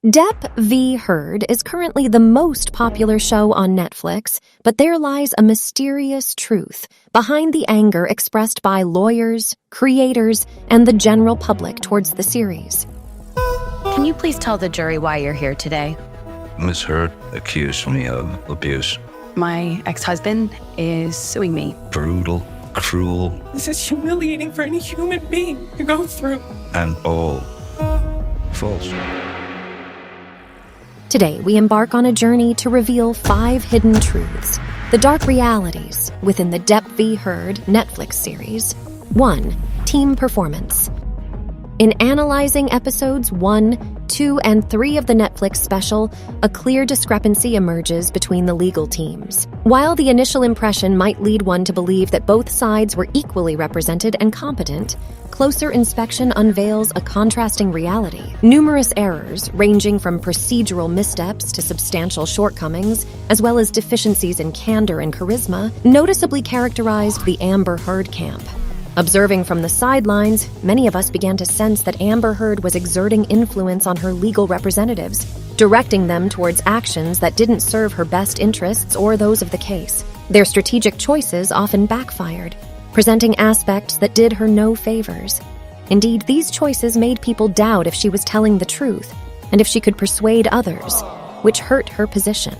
Depp v. Heard is currently the most popular show on Netflix, but there lies a mysterious truth behind the anger expressed by lawyers, creators, and the general public towards the series. Can you please tell the jury why you're here today? Ms. Heard accused me of abuse. My ex-husband is suing me. Brutal, cruel, This is humiliating for any human being to go through. and all false. Today, we embark on a journey to reveal 5 hidden truths, the dark realities within the Depp v. Heard Netflix series. 1. Team performance. In analyzing episodes 1, 2, and 3 of the Netflix special, a clear discrepancy emerges between the legal teams. While the initial impression might lead one to believe that both sides were equally represented and competent, closer inspection unveils a contrasting reality. Numerous errors, ranging from procedural missteps to substantial shortcomings, as well as deficiencies in candor and charisma, noticeably characterized the Amber Heard camp. Observing from the sidelines, many of us began to sense that Amber Heard was exerting influence on her legal representatives, directing them towards actions that didn't serve her best interests or those of the case. Their strategic choices often backfired, presenting aspects that did her no favors. Indeed, these choices made people doubt if she was telling the truth and if she could persuade others, which hurt her position.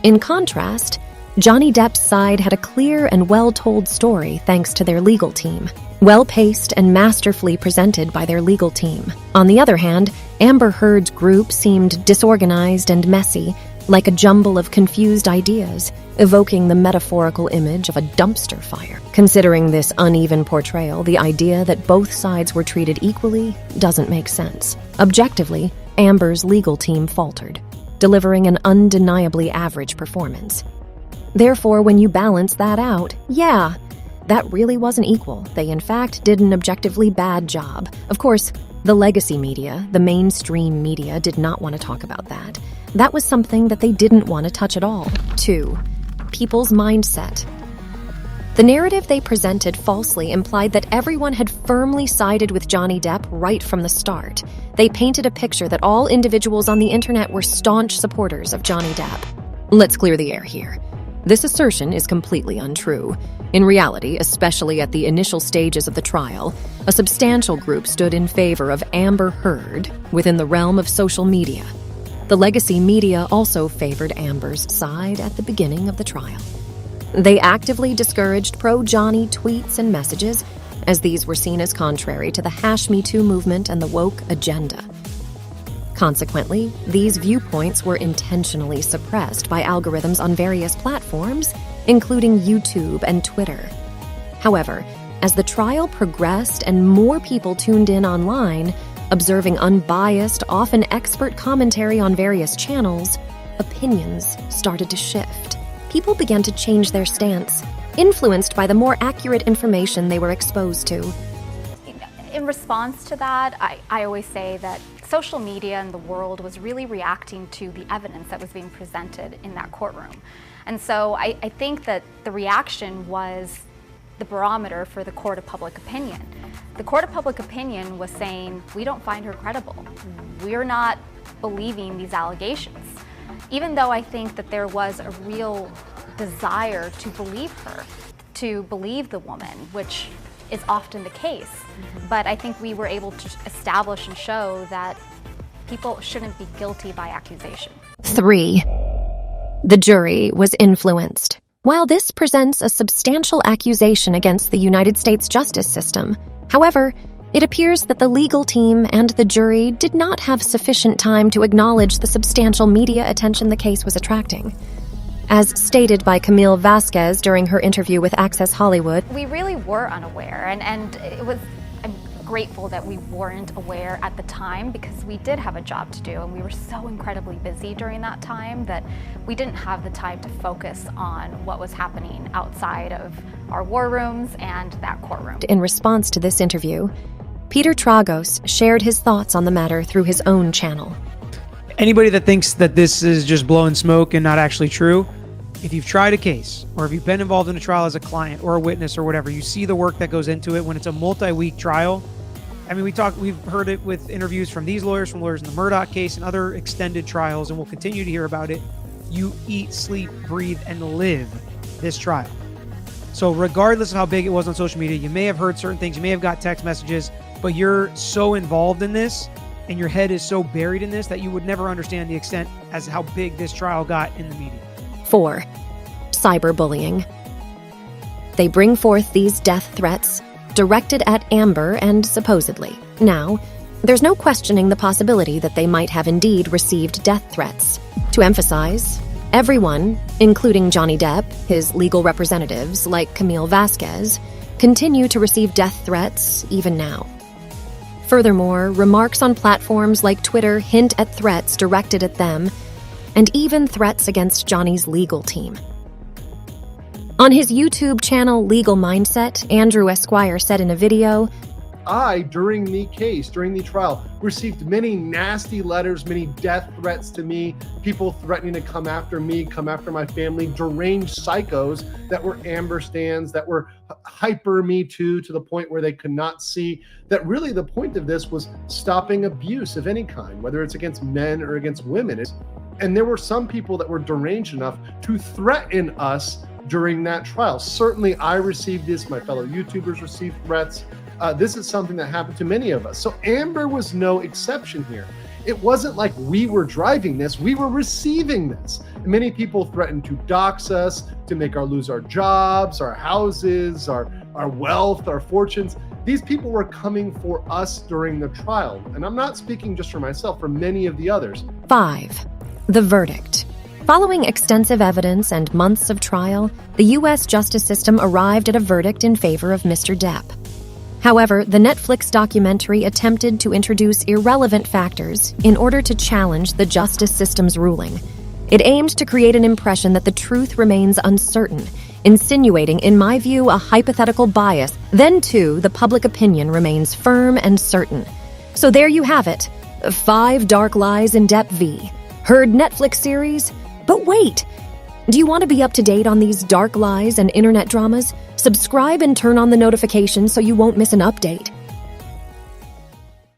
In contrast, Johnny Depp's side had a clear and well-told story thanks to their legal team, well-paced and masterfully presented by their legal team. On the other hand, Amber Heard's group seemed disorganized and messy, like a jumble of confused ideas, evoking the metaphorical image of a dumpster fire. Considering this uneven portrayal, the idea that both sides were treated equally doesn't make sense. Objectively, Amber's legal team faltered, delivering an undeniably average performance. Therefore, when you balance that out, yeah, that really wasn't equal. They, in fact, did an objectively bad job. Of course, the legacy media, the mainstream media, did not want to talk about that. That was something that they didn't want to touch at all. 2. People's mindset. The narrative they presented falsely implied that everyone had firmly sided with Johnny Depp right from the start. They painted a picture that all individuals on the internet were staunch supporters of Johnny Depp. Let's clear the air here. This assertion is completely untrue. In reality, especially at the initial stages of the trial, a substantial group stood in favor of Amber Heard within the realm of social media. The legacy media also favored Amber's side at the beginning of the trial. They actively discouraged pro-Johnny tweets and messages, as these were seen as contrary to the #MeToo movement and the woke agenda. Consequently, these viewpoints were intentionally suppressed by algorithms on various platforms, including YouTube and Twitter. However, as the trial progressed and more people tuned in online, observing unbiased, often expert commentary on various channels, opinions started to shift. People began to change their stance, influenced by the more accurate information they were exposed to. In response to that, I always say that social media and the world was really reacting to the evidence that was being presented in that courtroom. And so I think that the reaction was the barometer for the court of public opinion. The court of public opinion was saying, we don't find her credible. We're not believing these allegations. Even though I think that there was a real desire to believe her, to believe the woman, which is often the case. But I think we were able to establish and show that people shouldn't be guilty by accusation. 3. The jury was influenced. While this presents a substantial accusation against the United States justice system, however, it appears that the legal team and the jury did not have sufficient time to acknowledge the substantial media attention the case was attracting. As stated by Camille Vasquez during her interview with Access Hollywood, we really were unaware, and I'm grateful that we weren't aware at the time, because we did have a job to do and we were so incredibly busy during that time that we didn't have the time to focus on what was happening outside of our war rooms and that courtroom. In response to this interview, Peter Tragos shared his thoughts on the matter through his own channel. Anybody that thinks that this is just blowing smoke and not actually true, if you've tried a case or if you've been involved in a trial as a client or a witness or whatever, you see the work that goes into it. When it's a multi-week trial, I mean, we've heard it with interviews from these lawyers, from lawyers in the Murdoch case and other extended trials, and we'll continue to hear about it. You eat, sleep, breathe, and live this trial. So regardless of how big it was on social media, you may have heard certain things, you may have got text messages, but you're so involved in this and your head is so buried in this that you would never understand the extent as how big this trial got in the media. 4. Cyberbullying. They bring forth these death threats directed at Amber and supposedly. Now, there's no questioning the possibility that they might have indeed received death threats. To emphasize, everyone, including Johnny Depp, his legal representatives like Camille Vasquez, continue to receive death threats even now. Furthermore, remarks on platforms like Twitter hint at threats directed at them, and even threats against Johnny's legal team. On his YouTube channel Legal Mindset, Andrew Esquire said in a video, I, during the case, during the trial, received many nasty letters, many death threats to me, people threatening to come after me, come after my family, deranged psychos that were Amber stans, that were hyper Me Too to the point where they could not see that really the point of this was stopping abuse of any kind, whether it's against men or against women. And there were some people that were deranged enough to threaten us during that trial. Certainly I received this, my fellow YouTubers received threats. This is something that happened to many of us. So Amber was no exception here. It wasn't like we were driving this, we were receiving this. And many people threatened to dox us, to make us lose our jobs, our houses, our wealth, our fortunes. These people were coming for us during the trial. And I'm not speaking just for myself, for many of the others. 5. The verdict. Following extensive evidence and months of trial, the U.S. justice system arrived at a verdict in favor of Mr. Depp. However, the Netflix documentary attempted to introduce irrelevant factors in order to challenge the justice system's ruling. It aimed to create an impression that the truth remains uncertain, insinuating, in my view, a hypothetical bias. Then, too, the public opinion remains firm and certain. So there you have it. 5 dark lies in Depp v. Heard Netflix series? But wait! Do you want to be up to date on these dark lies and internet dramas? Subscribe and turn on the notifications so you won't miss an update.